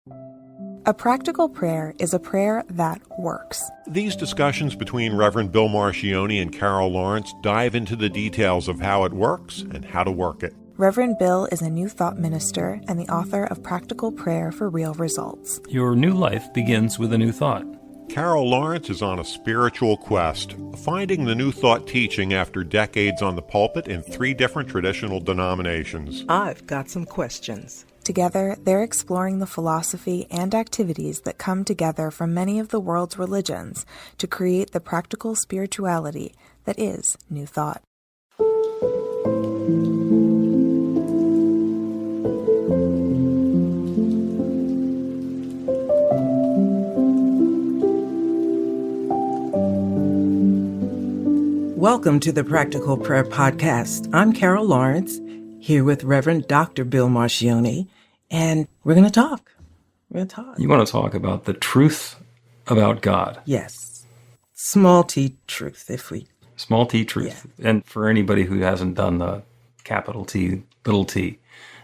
A practical prayer is a prayer that works. These discussions between Reverend Bill Marcioni and Carol Lawrence dive into the details of how it works and how to work it. Reverend Bill is a New Thought minister and the author of Practical Prayer for Real Results. Your new life begins with a new thought. Carol Lawrence is on a spiritual quest, finding the New Thought teaching after decades on the pulpit in 3 different traditional denominations. I've got some questions. Together, they're exploring the philosophy and activities that come together from many of the world's religions to create the practical spirituality that is New Thought. Welcome to the Practical Prayer Podcast. I'm Carol Lawrence, here with Reverend Dr. Bill Marcioni, and we're going to talk. You want to talk about the truth about God. Yes. Small t truth, Small t truth. Yeah. And for anybody who hasn't done the capital T, little t,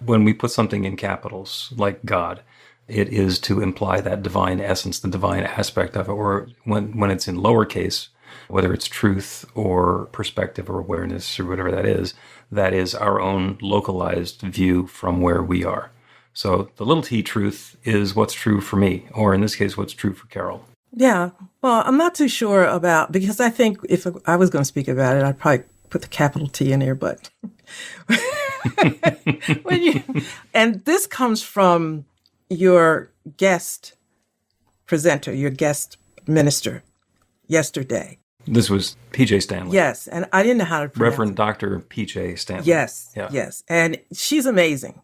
when we put something in capitals, like God, it is to imply that divine essence, the divine aspect of it, or when it's in lowercase, whether it's truth or perspective or awareness or whatever that is our own localized view from where we are. So the little t truth is what's true for me, or in this case, what's true for Carol. Yeah. Well, I'm not too sure about, because I think if I was going to speak about it, I'd probably put the capital T in there, but and this comes from your guest presenter, your guest minister yesterday. This was P.J. Stanley. Yes, and I didn't know how to pronounce Reverend it. Dr. P.J. Stanley. Yes, yeah. Yes, and she's amazing.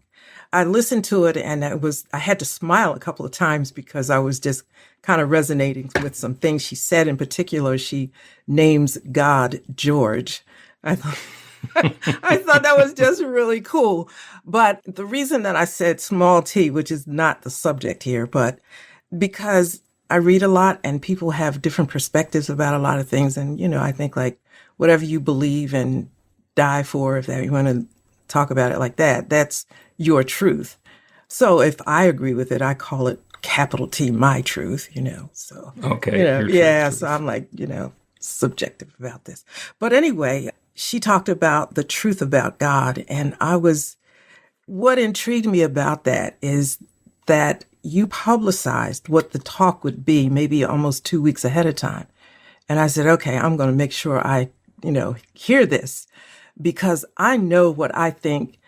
I listened to it, and I had to smile a couple of times because I was just kind of resonating with some things she said. In particular, she names God George. I thought that was just really cool. But the reason that I said small t, which is not the subject here, but because I read a lot and people have different perspectives about a lot of things. And, I think like whatever you believe and die for, if you want to talk about it like that, that's your truth. So if I agree with it, I call it capital T, my truth, so. Okay. Yeah. So I'm like, subjective about this. But anyway, she talked about the truth about God. And what intrigued me about that is that you publicized what the talk would be maybe almost 2 weeks ahead of time. And I said, okay, I'm going to make sure I, hear this because I know what I think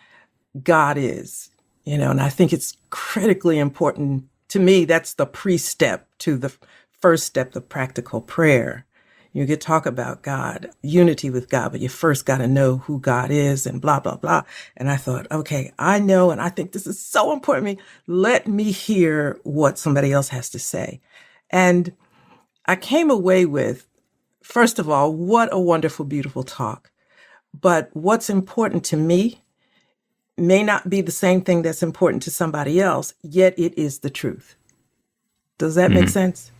God is, and I think it's critically important to me. That's the pre-step to the first step, the practical prayer. You could talk about God, unity with God, but you first got to know who God is and blah, blah, blah. And I thought, okay, I know, and I think this is so important to me. Let me hear what somebody else has to say. And I came away with, first of all, what a wonderful, beautiful talk. But what's important to me may not be the same thing that's important to somebody else, yet it is the truth. Does that make sense?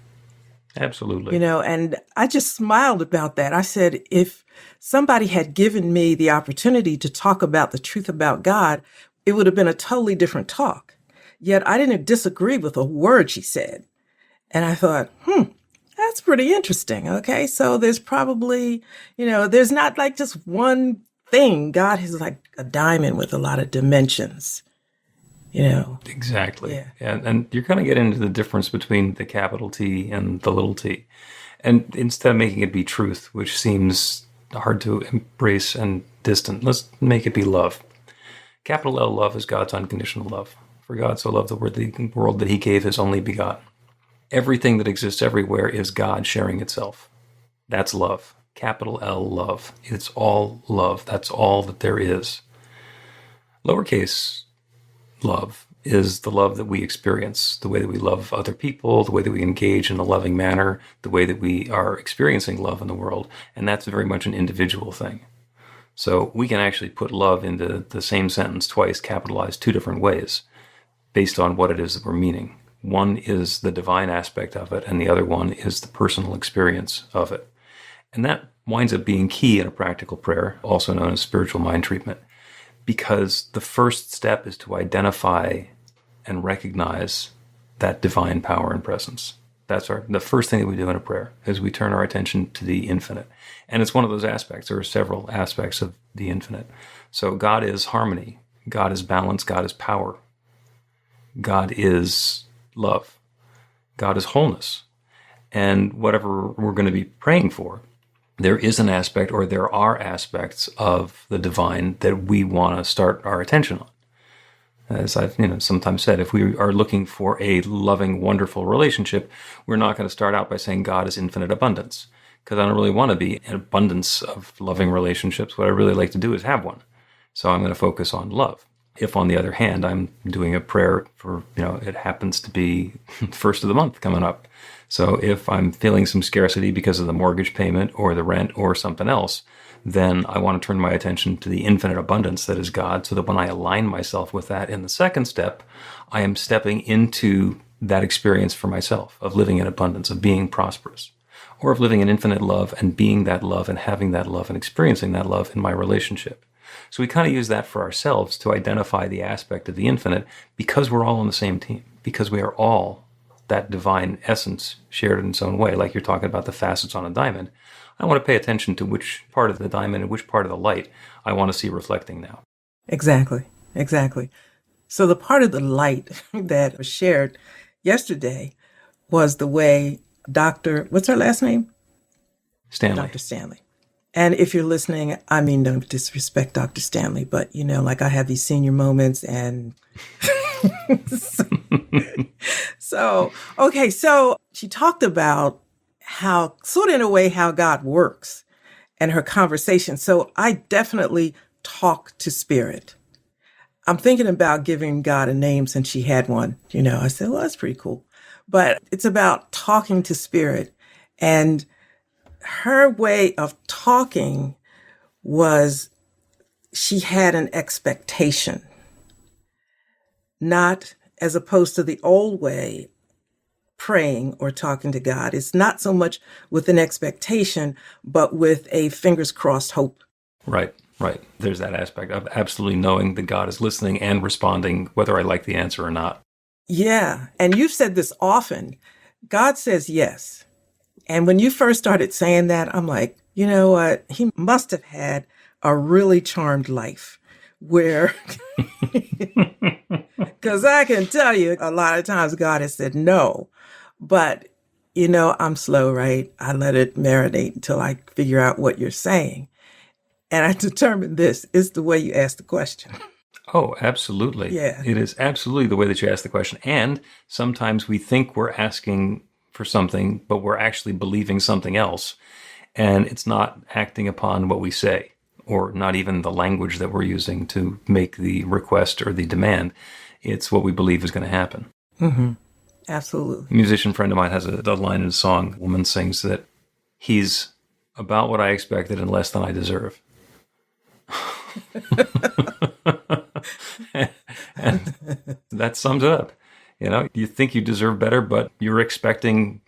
Absolutely. And I just smiled about that. I said, if somebody had given me the opportunity to talk about the truth about God, it would have been a totally different talk. Yet I didn't disagree with a word she said. And I thought, that's pretty interesting. Okay. So there's probably, there's not like just one thing. God is like a diamond with a lot of dimensions. Exactly. Yeah. And you're going to get into the difference between the capital T and the little t. And instead of making it be truth, which seems hard to embrace and distant, let's make it be love. Capital L, love, is God's unconditional love. For God so loved the world that he gave his only begotten. Everything that exists everywhere is God sharing itself. That's love. Capital L, love. It's all love. That's all that there is. Lowercase love is the love that we experience, the way that we love other people, the way that we engage in a loving manner, the way that we are experiencing love in the world. And that's very much an individual thing. So we can actually put love into the same sentence twice, capitalized 2 different ways, based on what it is that we're meaning. One is the divine aspect of it, and the other one is the personal experience of it. And that winds up being key in a practical prayer, also known as spiritual mind treatment, because the first step is to identify and recognize that divine power and presence. That's the first thing that we do in a prayer, is we turn our attention to the infinite. And it's one of those aspects. There are several aspects of the infinite. So God is harmony. God is balance. God is power. God is love. God is wholeness. And whatever we're going to be praying for, there is an aspect, or there are aspects of the divine that we want to start our attention on. As I've sometimes said, if we are looking for a loving, wonderful relationship, we're not going to start out by saying God is infinite abundance, because I don't really want to be an abundance of loving relationships. What I really like to do is have one. So I'm going to focus on love. If, on the other hand, I'm doing a prayer for, it happens to be first of the month coming up. So if I'm feeling some scarcity because of the mortgage payment or the rent or something else, then I want to turn my attention to the infinite abundance that is God, so that when I align myself with that in the second step, I am stepping into that experience for myself of living in abundance, of being prosperous, or of living in infinite love and being that love and having that love and experiencing that love in my relationship. So we kind of use that for ourselves to identify the aspect of the infinite, because we're all on the same team, because we are all that divine essence shared in its own way. Like you're talking about the facets on a diamond. I want to pay attention to which part of the diamond and which part of the light I want to see reflecting now. Exactly. So the part of the light that was shared yesterday was the way what's her last name? Stanley. Dr. Stanley. And if you're listening, I mean, don't disrespect Dr. Stanley, but like I have these senior moments and so she talked about how, sort of in a way, how God works and her conversation. So I definitely talk to spirit. I'm thinking about giving God a name since she had one. I said, well, that's pretty cool. But it's about talking to spirit. And her way of talking was, she had an expectation, not as opposed to the old way praying or talking to God. It's not so much with an expectation, but with a fingers crossed hope. Right. There's that aspect of absolutely knowing that God is listening and responding, whether I like the answer or not. Yeah. And you've said this often. God says yes. And when you first started saying that, I'm like, you know what? He must have had a really charmed life where, because I can tell you a lot of times God has said no, but I'm slow, right? I let it marinate until I figure out what you're saying. And I determined this is the way you ask the question. Oh, absolutely. Yeah. It is absolutely the way that you ask the question. And sometimes we think we're asking for something, but we're actually believing something else. And it's not acting upon what we say, or not even the language that we're using to make the request or the demand. It's what we believe is going to happen. Mm-hmm. Absolutely. A musician friend of mine has a line in a song. A woman sings that he's about what I expected and less than I deserve. And that sums it up. You think you deserve better, but you're expecting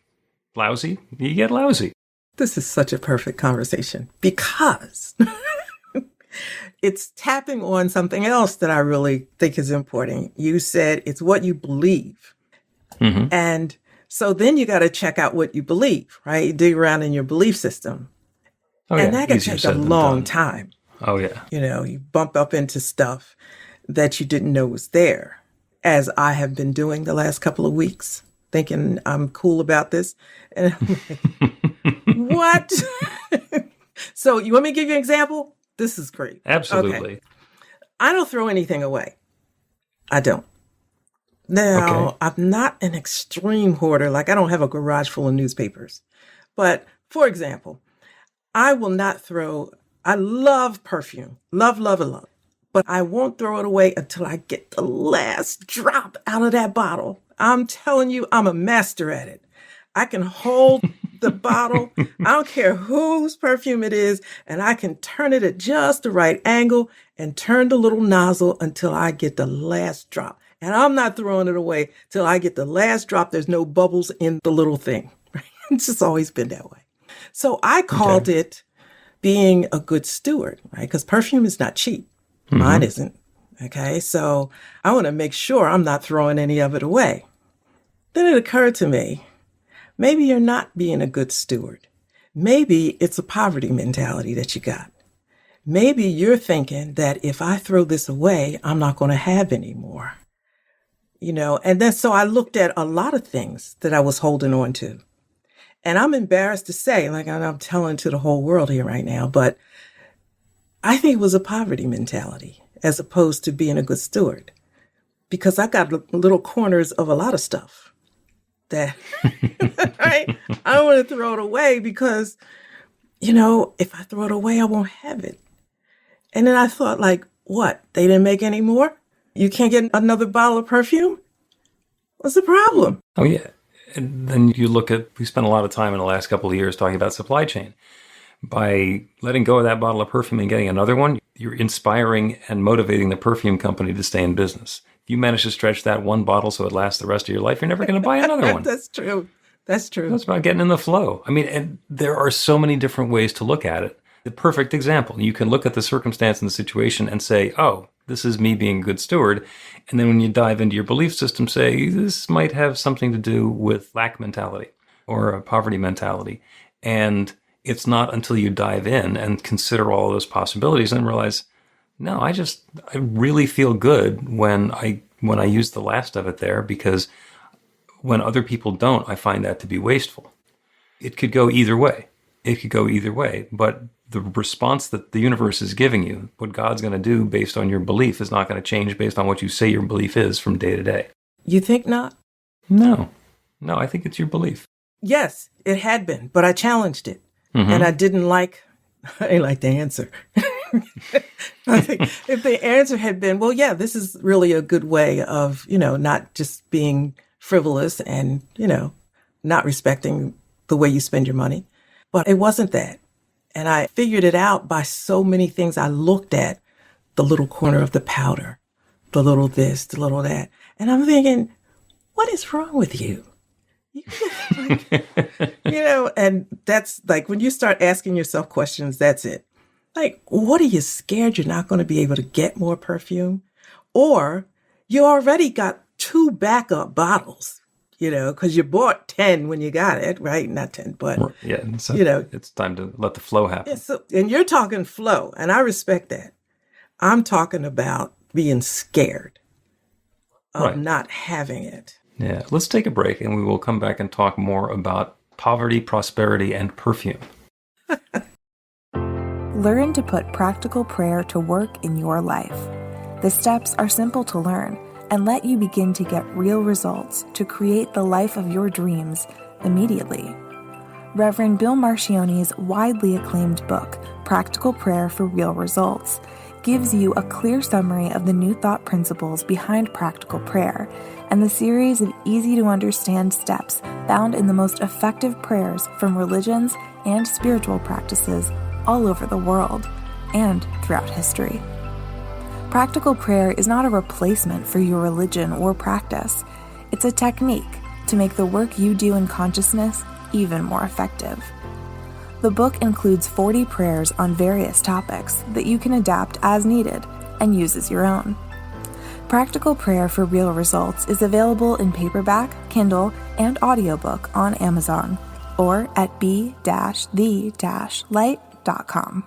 lousy, you get lousy. This is such a perfect conversation because it's tapping on something else that I really think is important. You said it's what you believe. Mm-hmm. And so then you got to check out what you believe, right? You dig around in your belief system. Oh, and yeah. that can Easier take a said than long done. time. Oh, yeah. You bump up into stuff that you didn't know was there, as I have been doing the last couple of weeks, thinking I'm cool about this. And I'm like, what? So you want me to give you an example? This is great. Absolutely. Okay. I don't throw anything away. I don't. Now, Okay. I'm not an extreme hoarder. Like, I don't have a garage full of newspapers. But for example, I will not I love perfume. Love. But I won't throw it away until I get the last drop out of that bottle. I'm telling you, I'm a master at it. I can hold the bottle. I don't care whose perfume it is. And I can turn it at just the right angle and turn the little nozzle until I get the last drop. And I'm not throwing it away till I get the last drop. There's no bubbles in the little thing. It's just always been that way. So I called it being a good steward, right? Because perfume is not cheap. Mm-hmm. Mine isn't. Okay. So I want to make sure I'm not throwing any of it away. Then it occurred to me, maybe you're not being a good steward. Maybe it's a poverty mentality that you got. Maybe you're thinking that if I throw this away, I'm not going to have any more. And then so I looked at a lot of things that I was holding on to. And I'm embarrassed to say, like I'm telling to the whole world here right now, but I think it was a poverty mentality as opposed to being a good steward, because I got little corners of a lot of stuff that right? I don't want to throw it away because, if I throw it away, I won't have it. And then I thought, like, what? They didn't make any more? You can't get another bottle of perfume? What's the problem? Oh, yeah. And then you look at, we spent a lot of time in the last couple of years talking about supply chain. By letting go of that bottle of perfume and getting another one, you're inspiring and motivating the perfume company to stay in business. If you manage to stretch that one bottle so it lasts the rest of your life, you're never going to buy another one. That's true. That's true. That's about getting in the flow. I mean, and there are so many different ways to look at it. The perfect example, you can look at the circumstance and the situation and say, oh, this is me being a good steward. And then when you dive into your belief system, say, this might have something to do with lack mentality or a poverty mentality. And it's not until you dive in and consider all of those possibilities and realize, no, I really feel good when I use the last of it there, because when other people don't, I find that to be wasteful. It could go either way. But the response that the universe is giving you, what God's going to do based on your belief, is not going to change based on what you say your belief is from day to day. You think not? No, I think it's your belief. Yes, it had been, but I challenged it. And I didn't like the answer. I think if the answer had been, well, yeah, this is really a good way of, not just being frivolous and, not respecting the way you spend your money. But it wasn't that. And I figured it out by so many things. I looked at the little corner of the powder, the little this, the little that. And I'm thinking, what is wrong with you? And that's like when you start asking yourself questions, that's it. Like, what are you scared you're not going to be able to get more perfume? Or you already got 2 backup bottles, because you bought 10 when you got it, right? Not 10, but, yeah, so it's time to let the flow happen. Yeah, and you're talking flow, and I respect that. I'm talking about being scared of not having it. Yeah, let's take a break and we will come back and talk more about poverty, prosperity, and perfume. Learn to put practical prayer to work in your life. The steps are simple to learn and let you begin to get real results to create the life of your dreams immediately. Reverend Bill Marcioni's widely acclaimed book, Practical Prayer for Real Results, gives you a clear summary of the New Thought principles behind practical prayer and the series of easy-to-understand steps found in the most effective prayers from religions and spiritual practices all over the world and throughout history. Practical prayer is not a replacement for your religion or practice. It's a technique to make the work you do in consciousness even more effective. The book includes 40 prayers on various topics that you can adapt as needed and use as your own. Practical Prayer for Real Results is available in paperback, Kindle, and audiobook on Amazon or at b-the-light.com.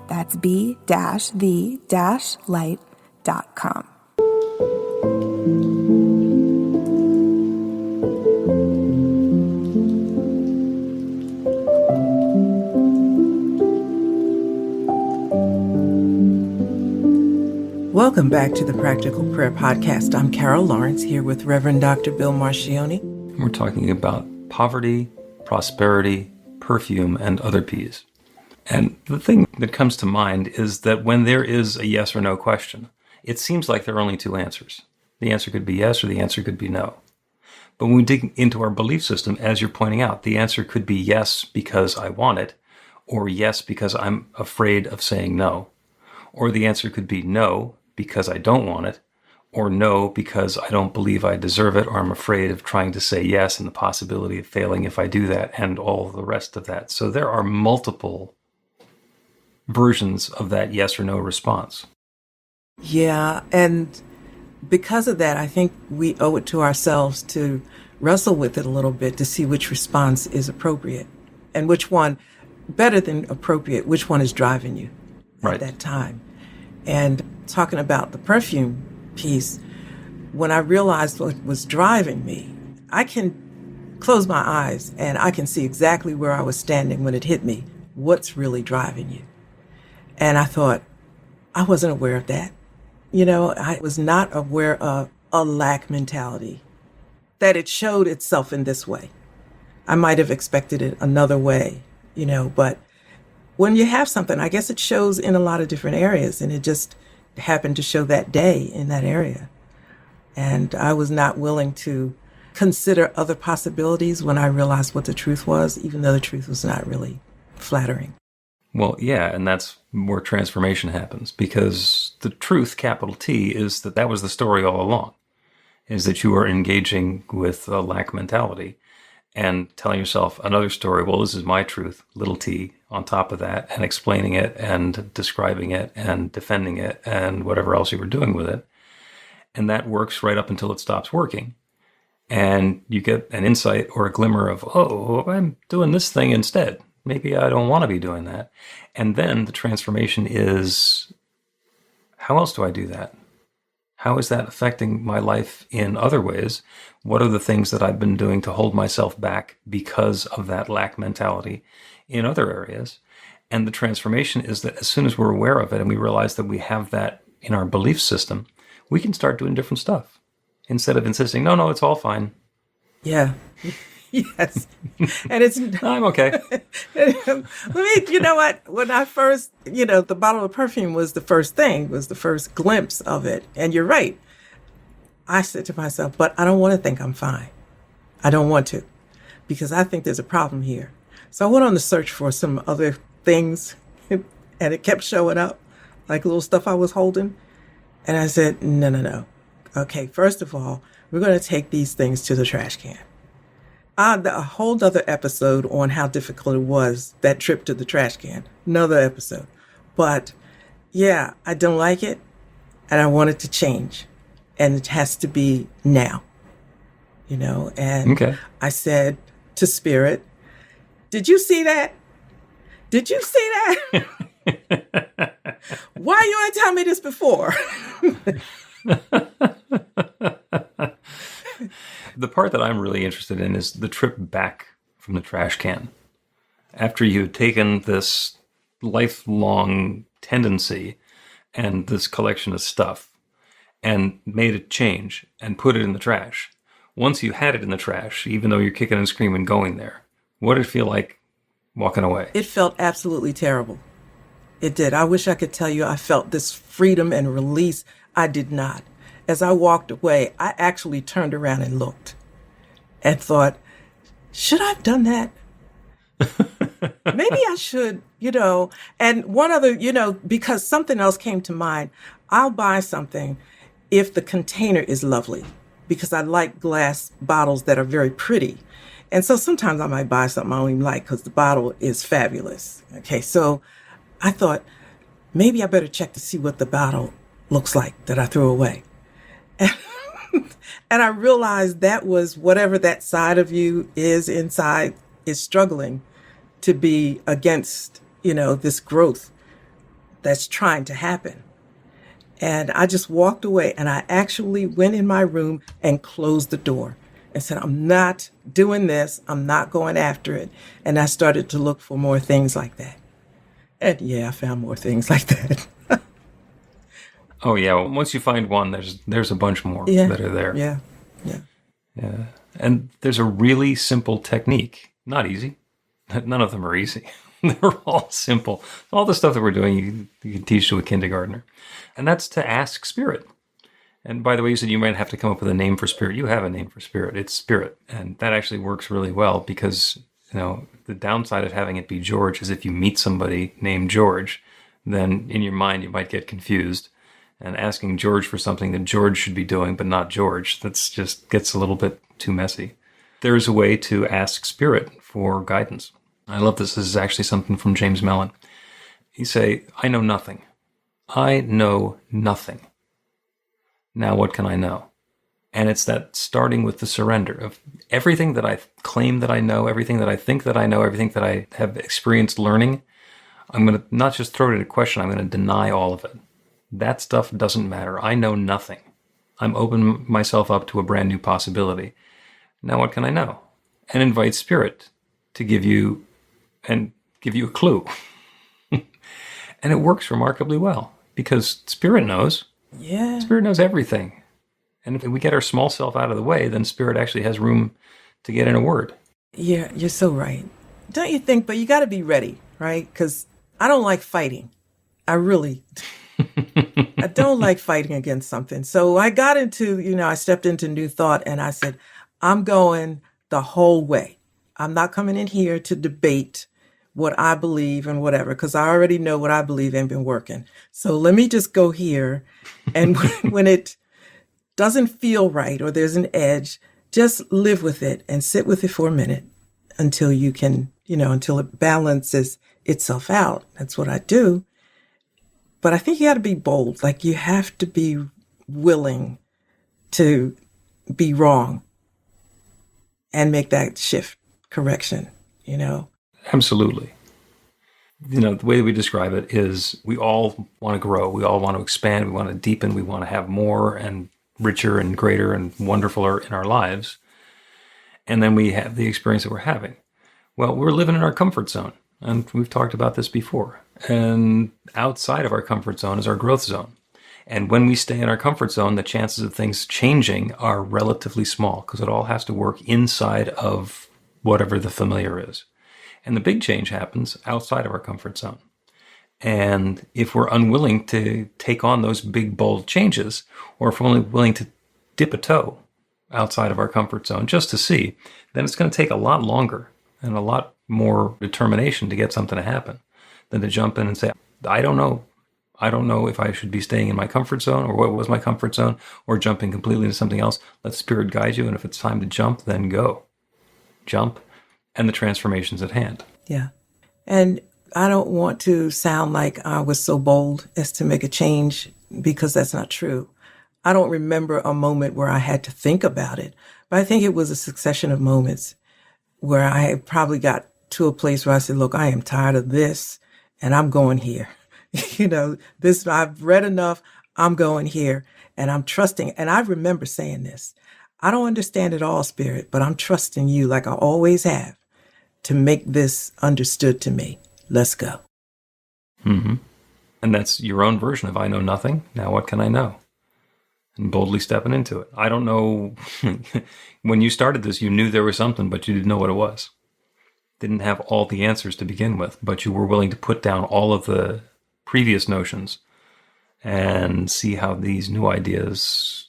That's b-the-light.com. Welcome back to the Practical Prayer Podcast. I'm Carol Lawrence here with Reverend Dr. Bill Marcioni. We're talking about poverty, prosperity, perfume, and other P's. And the thing that comes to mind is that when there is a yes or no question, it seems like there are only 2 answers. The answer could be yes or the answer could be no. But when we dig into our belief system, as you're pointing out, the answer could be yes because I want it, or yes because I'm afraid of saying no. Or the answer could be no because I don't want it, or no because I don't believe I deserve it, or I'm afraid of trying to say yes and the possibility of failing if I do that, and all the rest of that. So there are multiple versions of that yes or no response. Yeah, and because of that, I think we owe it to ourselves to wrestle with it a little bit to see which response is appropriate and which one, better than appropriate, which one is driving you at that time. And talking about the perfume piece, when I realized what was driving me, I can close my eyes and I can see exactly where I was standing when it hit me. What's really driving you? And I thought, I wasn't aware of that. I was not aware of a lack mentality, that it showed itself in this way. I might have expected it another way, but when you have something, I guess it shows in a lot of different areas, and it just happened to show that day in that area. And I was not willing to consider other possibilities when I realized what the truth was, even though the truth was not really flattering. Well, yeah, and that's where transformation happens, because the truth, capital T, is that was the story all along, is that you are engaging with a lack mentality and telling yourself another story. Well, this is my truth, little t, on top of that, and explaining it and describing it and defending it and whatever else you were doing with it. And that works right up until it stops working. And you get an insight or a glimmer of, oh, I'm doing this thing instead. Maybe I don't want to be doing that. And then the transformation is, how else do I do that? How is that affecting my life in other ways? What are the things that I've been doing to hold myself back because of that lack mentality in other areas? And the transformation is that as soon as we're aware of it and we realize that we have that in our belief system, we can start doing different stuff instead of insisting, no, it's all fine. Yeah. Yes. And it's, I'm okay. You know what? When I first, the bottle of perfume was the first thing, was the first glimpse of it. And you're right. I said to myself, but I don't want to think I'm fine. I don't want to, because I think there's a problem here. So I went on the search for some other things, and it kept showing up, like little stuff I was holding. And I said, no. Okay, first of all, we're going to take these things to the trash can. A whole other episode on how difficult it was, that trip to the trash can. Another episode. But yeah, I don't like it, and I want it to change. And it has to be now. And okay. I said to Spirit, did you see that? Did you see that? Why you didn't tell me this before? The part that I'm really interested in is the trip back from the trash can. After you've taken this lifelong tendency and this collection of stuff and made a change and put it in the trash. Once you had it in the trash, even though you're kicking and screaming going there, what did it feel like walking away? It felt absolutely terrible. It did. I wish I could tell you I felt this freedom and release. I did not. As I walked away, I actually turned around and looked and thought, should I have done that? Maybe I should, And one other, because something else came to mind, I'll buy something if the container is lovely, because I like glass bottles that are very pretty. And so sometimes I might buy something I don't even like because the bottle is fabulous. Okay, so I thought, maybe I better check to see what the bottle looks like that I threw away. And I realized that was whatever that side of you is inside is struggling to be against, this growth that's trying to happen. And I just walked away, and I actually went in my room and closed the door and said, I'm not doing this. I'm not going after it. And I started to look for more things like that. And yeah, I found more things like that. Oh yeah, well, once you find one, there's a bunch more that are there. Yeah. And there's a really simple technique. Not easy. None of them are easy. They're all simple. All the stuff that we're doing, you can teach to a kindergartner. And that's to ask Spirit. And by the way, you said you might have to come up with a name for Spirit. You have a name for Spirit. It's Spirit. And that actually works really well because, the downside of having it be George is if you meet somebody named George, then in your mind you might get confused. And asking George for something that George should be doing, but not George, that's just gets a little bit too messy. There is a way to ask Spirit for guidance. I love this. This is actually something from James Mellon. You say, I know nothing. I know nothing. Now what can I know? And it's that starting with the surrender of everything that I claim that I know, everything that I think that I know, everything that I have experienced learning. I'm going to not just throw it into question, I'm going to deny all of it. That stuff doesn't matter. I know nothing. I'm opening myself up to a brand new possibility. Now what can I know? And invite Spirit to give you a clue. And it works remarkably well because Spirit knows. Yeah. Spirit knows everything. And if we get our small self out of the way, then Spirit actually has room to get in a word. Yeah, you're so right. Don't you think? But you got to be ready, right? Because I don't like fighting. I don't like fighting against something. So I got into, I stepped into New Thought and I said, I'm going the whole way. I'm not coming in here to debate what I believe and whatever, because I already know what I believe ain't been working. So let me just go here. And when it doesn't feel right or there's an edge, just live with it and sit with it for a minute until you can, until it balances itself out. That's what I do. But I think you got to be bold. Like you have to be willing to be wrong and make that shift, correction, Absolutely. The way that we describe it is we all want to grow. We all want to expand. We want to deepen. We want to have more and richer and greater and wonderfuler in our lives. And then we have the experience that we're having. Well, we're living in our comfort zone. And we've talked about this before. And outside of our comfort zone is our growth zone. And when we stay in our comfort zone, the chances of things changing are relatively small because it all has to work inside of whatever the familiar is. And the big change happens outside of our comfort zone. And if we're unwilling to take on those big, bold changes, or if we're only willing to dip a toe outside of our comfort zone just to see, then it's going to take a lot longer and a lot more determination to get something to happen than to jump in and say, I don't know. I don't know if I should be staying in my comfort zone or what was my comfort zone or jumping completely into something else. Let Spirit guide you. And if it's time to jump, then go. Jump. And the transformation's at hand. Yeah. And I don't want to sound like I was so bold as to make a change because that's not true. I don't remember a moment where I had to think about it, but I think it was a succession of moments where I had probably got to a place where I said, look, I am tired of this and I'm going here. This, I've read enough. I'm going here and I'm trusting. And I remember saying this. I don't understand it all, Spirit, but I'm trusting you like I always have to make this understood to me. Let's go. Mm-hmm. And that's your own version of I know nothing. Now what can I know? And boldly stepping into it. I don't know. When you started this, you knew there was something, but you didn't know what it was. Didn't have all the answers to begin with, but you were willing to put down all of the previous notions and see how these new ideas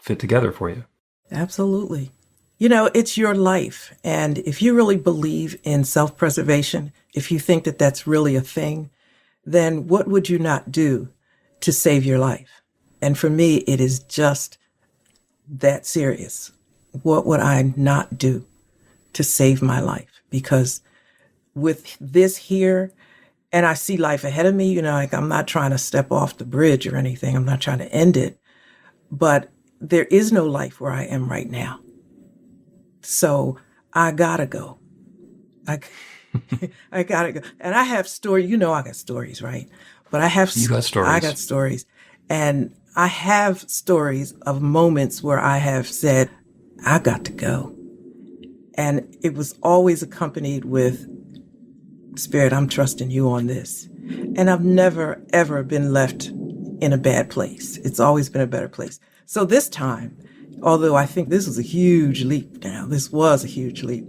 fit together for you. Absolutely. It's your life. And if you really believe in self-preservation, if you think that that's really a thing, then what would you not do to save your life? And for me, it is just that serious. What would I not do to save my life? Because with this here, and I see life ahead of me, like I'm not trying to step off the bridge or anything. I'm not trying to end it. But there is no life where I am right now. So I gotta go. I gotta go. And I have stories. I got stories, right? But You got stories. I got stories. And I have stories of moments where I have said, I got to go. And it was always accompanied with, Spirit, I'm trusting you on this. And I've never, ever been left in a bad place. It's always been a better place. So this time, although I think this was a huge leap now, this was a huge leap.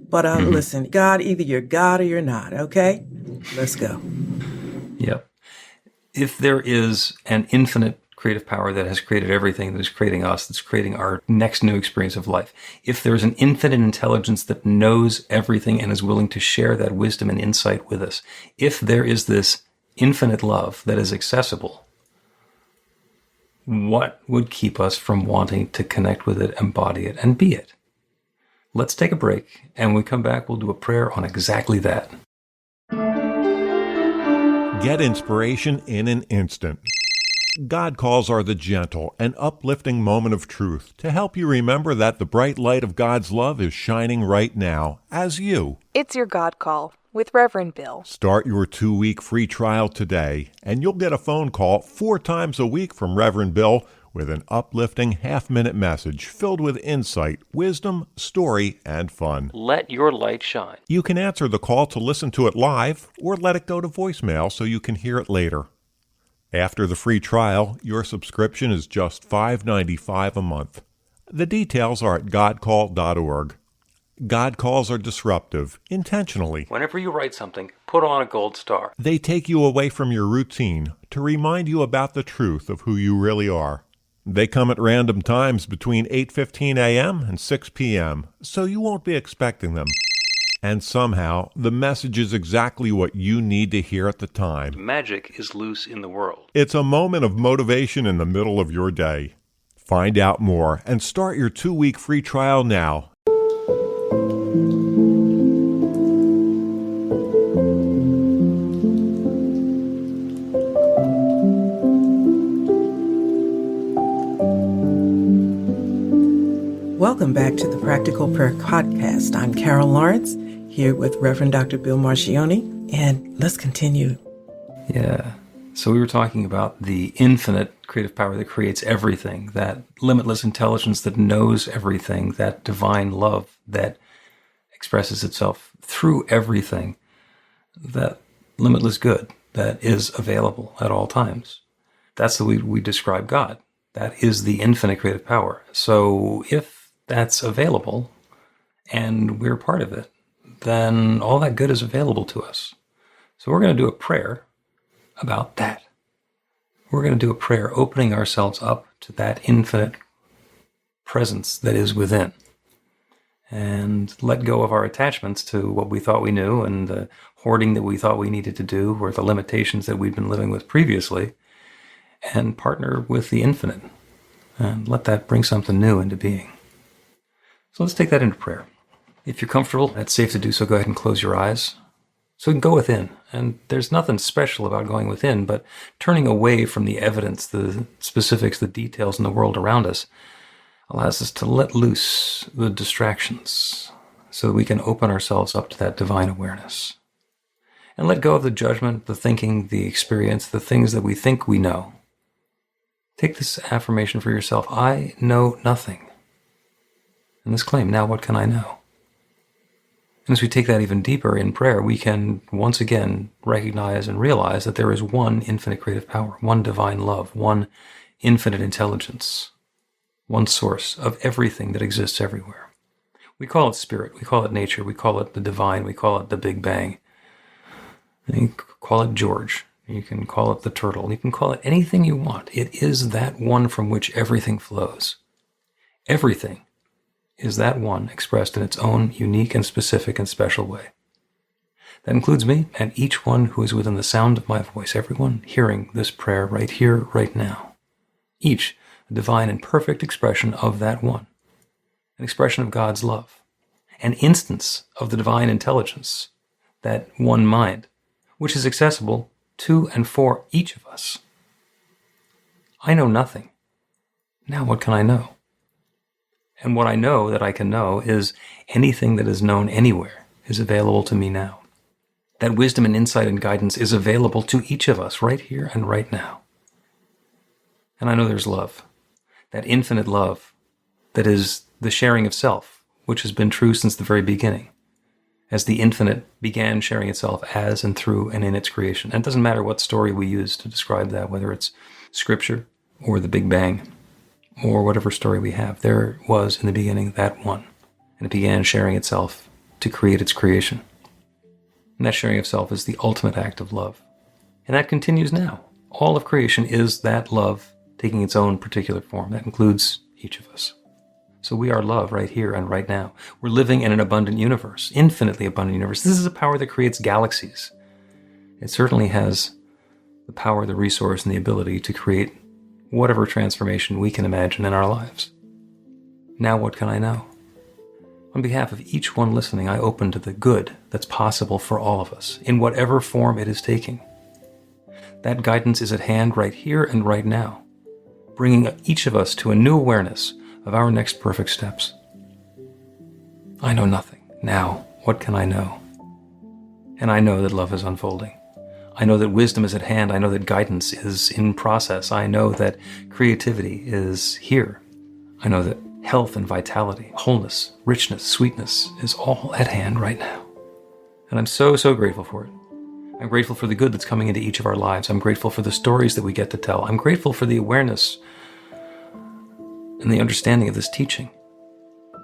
But listen, God, either you're God or you're not, okay? Let's go. Yep. If there is an infinite creative power that has created everything, that is creating us, that's creating our next new experience of life, if there's an infinite intelligence that knows everything and is willing to share that wisdom and insight with us, if there is this infinite love that is accessible, what would keep us from wanting to connect with it, embody it, and be it? Let's take a break, and when we come back, we'll do a prayer on exactly that. Get inspiration in an instant. God calls are the gentle and uplifting moment of truth to help you remember that the bright light of God's love is shining right now as you. It's your God Call with Reverend Bill. Start your 2-week free trial today, and you'll get a phone call 4 times a week from Reverend Bill with an uplifting half-minute message filled with insight, wisdom, story, and fun. Let your light shine. You can answer the call to listen to it live or let it go to voicemail so you can hear it later. After the free trial, your subscription is just $5.95 a month. The details are at godcall.org. God calls are disruptive, intentionally. Whenever you write something, put on a gold star. They take you away from your routine to remind you about the truth of who you really are. They come at random times between 8:15 a.m. and 6 p.m., so you won't be expecting them. And somehow, the message is exactly what you need to hear at the time. Magic is loose in the world. It's a moment of motivation in the middle of your day. Find out more and start your 2-week free trial now. Welcome back to the Practical Prayer Podcast. I'm Carol Lawrence, here with Reverend Dr. Bill Marcioni, and let's continue. Yeah. So we were talking about the infinite creative power that creates everything, that limitless intelligence that knows everything, that divine love that expresses itself through everything, that limitless good that is available at all times. That's the way we describe God. That is the infinite creative power. So if that's available and we're part of it, then all that good is available to us. So we're going to do a prayer about that. We're going to do a prayer opening ourselves up to that infinite presence that is within, and let go of our attachments to what we thought we knew and the hoarding that we thought we needed to do, or the limitations that we'd been living with previously, and partner with the infinite and let that bring something new into being. So let's take that into prayer. If you're comfortable, it's safe to do so. Go ahead and close your eyes. So we can go within. And there's nothing special about going within, but turning away from the evidence, the specifics, the details in the world around us allows us to let loose the distractions so that we can open ourselves up to that divine awareness. And let go of the judgment, the thinking, the experience, the things that we think we know. Take this affirmation for yourself. I know nothing. And this claim, now what can I know? And as we take that even deeper in prayer, we can once again recognize and realize that there is one infinite creative power, one divine love, one infinite intelligence, one source of everything that exists everywhere. We call it spirit, we call it nature, we call it the divine, we call it the Big Bang. You can call it George, you can call it the turtle, you can call it anything you want. It is that one from which everything flows. Everything is that one expressed in its own unique and specific and special way. That includes me and each one who is within the sound of my voice, everyone hearing this prayer right here, right now. Each a divine and perfect expression of that one, an expression of God's love, an instance of the divine intelligence, that one mind, which is accessible to and for each of us. I know nothing. Now what can I know? And what I know that I can know is anything that is known anywhere is available to me now. That wisdom and insight and guidance is available to each of us right here and right now. And I know there's love, that infinite love that is the sharing of self, which has been true since the very beginning, as the infinite began sharing itself as and through and in its creation. And it doesn't matter what story we use to describe that, whether it's scripture or the Big Bang, or whatever story we have, there was in the beginning that one, and it began sharing itself to create its creation. And that sharing of self is the ultimate act of love. And that continues now. All of creation is that love taking its own particular form. That includes each of us. So we are love right here and right now. We're living in an abundant universe, infinitely abundant universe. This is a power that creates galaxies. It certainly has the power, the resource, and the ability to create whatever transformation we can imagine in our lives. Now what can I know? On behalf of each one listening, I open to the good that's possible for all of us, in whatever form it is taking. That guidance is at hand right here and right now, bringing each of us to a new awareness of our next perfect steps. I know nothing. Now, what can I know? And I know that love is unfolding. I know that wisdom is at hand. I know that guidance is in process. I know that creativity is here. I know that health and vitality, wholeness, richness, sweetness is all at hand right now. And I'm so, so grateful for it. I'm grateful for the good that's coming into each of our lives. I'm grateful for the stories that we get to tell. I'm grateful for the awareness and the understanding of this teaching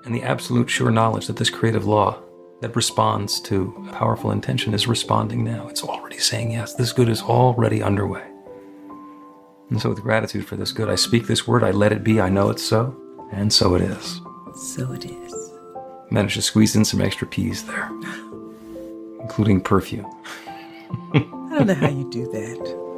and the absolute sure knowledge that this creative law that responds to a powerful intention is responding now. It's already saying yes. This good is already underway. And so with gratitude for this good, I speak this word, I let it be, I know it's so, and so it is. So it is. Managed to squeeze in some extra P's there, including perfume. I don't know how you do that.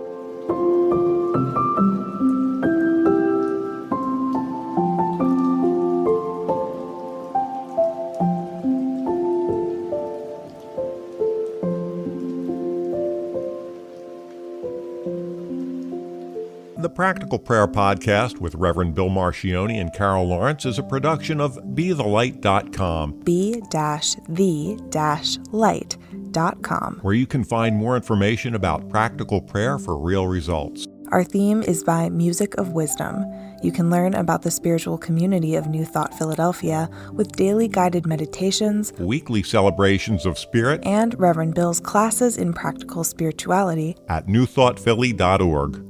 The Practical Prayer Podcast with Reverend Bill Marcioni and Carol Lawrence is a production of BeTheLight.com. be-the-light.com. Where you can find more information about practical prayer for real results. Our theme is by Music of Wisdom. You can learn about the spiritual community of New Thought Philadelphia with daily guided meditations, Weekly celebrations of spirit, and Reverend Bill's classes in practical spirituality at newthoughtphilly.org.